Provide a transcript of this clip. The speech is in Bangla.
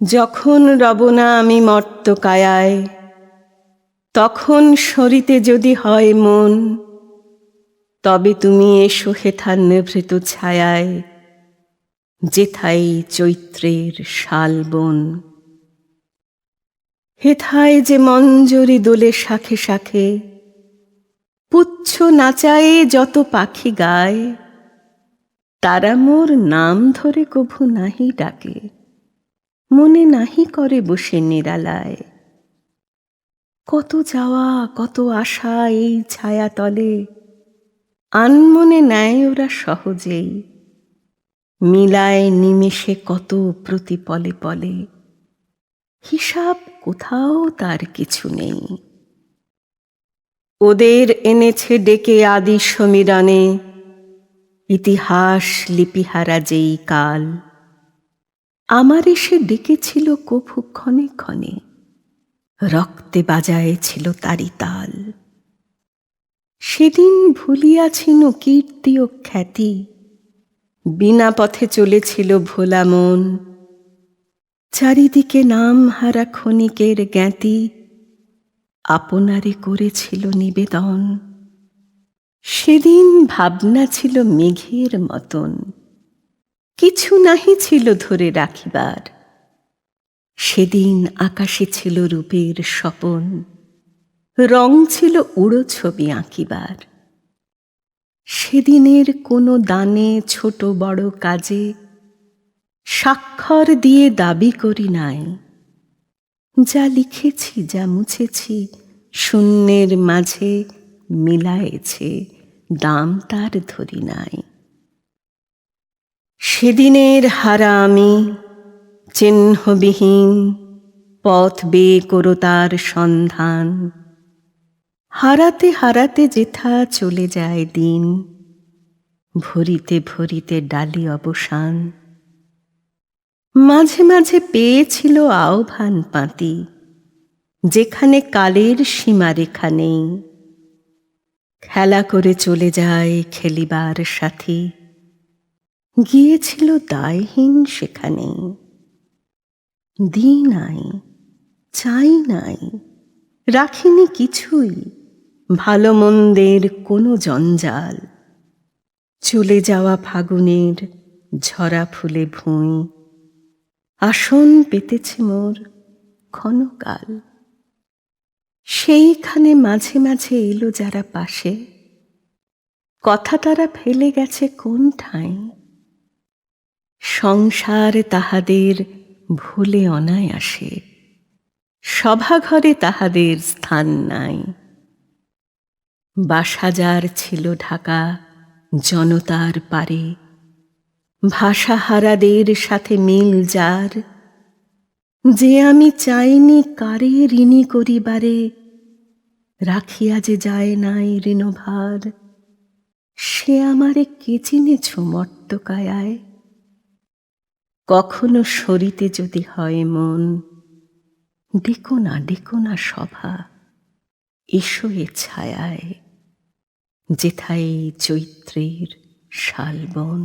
যখন রব না আমি মর্ত কায়ায়, তখন সরিতে যদি হয় মন, তবে তুমি এসো হেথার নিভৃত ছায়ায়, যেথায় চৈত্রের শালবন। হেথায় যে মঞ্জরি দোলে শাখে শাখে, পুচ্ছ নাচায়ে যত পাখি গায়, তারা মোর নাম ধরে কভু নাহি ডাকে, মনে নাহি করে বসে নিরালায়। কত যাওয়া কত আশা এই ছায়াতলে, আনমনে নেয় ওরা সহজেই, মিলায় নিমেষে কত প্রতি পলে পলে, হিসাব কোথাও তার কিছু নেই। ওদের এনেছে ডেকে আদি সমীরণে, ইতিহাস লিপিহারা যেই কাল, আমার এসে ডেকেছিল কভু ক্ষণে ক্ষণে, রক্তে বাজায়েছিল তারি তাল। সেদিন ভুলিয়াছিন কীর্তি ও খ্যাতি, বিনা পথে চলেছিল ভোলা মন, চারিদিকে নাম হারা ক্ষণিকের জ্ঞাতি, আপনারে করেছিল নিবেদন। সেদিন ভাবনা ছিল মেঘের মতন, কিছু নাহি ছিল ধরে রাখিবার। সেদিন আকাশে ছিল রূপের স্বপন, রং ছিল উড়ো ছবি আঁকিবার। সেদিনের কোনো দানে ছোট বড় কাজে, স্বাক্ষর দিয়ে দাবি করি নাই, যা লিখেছি যা মুছেছি শূন্যের মাঝে, মিলায়েছে দাম তার ধরি নাই। সেদিনের হারা আমি, চিহ্নবিহীন পথ বেয়ে করো তার সন্ধান, হারাতে হারাতে যেথা চলে যায় দিন, ভরিতে ভরিতে ডালি অবসান। মাঝে মাঝে পেয়েছিল আহ্বান পাতি, যেখানে কালের সীমারেখা নেই, খেলা করে চলে যায় খেলিবার সাথী, গিয়েছিল দায়হীন সেখানেই। দিই নাই, চাই নাই, রাখিনি কিছুই, ভালো মন্দের কোনো জঞ্জাল। চলে যাওয়া ফাগুনের ঝরা ফুলে ভুঁই, আসন পেতেছে মোর ক্ষণকাল। সেইখানে মাঝে মাঝে এলো যারা পাশে, কথা তারা ফেলে গেছে কোন ঠাঁই। সংসার তাহাদের ভুলে অনায়াসে, সভাঘরে তাহাদের স্থান নাই। বাসা যার ছিল ঢাকা জনতার পারে, ভাষাহারাদের সাথে মিল যার, যে আমি চাইনি কারে ঋণী করিবারে, রাখিয়া যে যায় নাই ঋণভার। সে আমারে কে চিনেছ মর্তকায়ায়, কখনো সরিতে যদি হয় মন, ডেকো না সভা, এসো এ ছায়ায়, যেথায় চৈত্রের শালবন।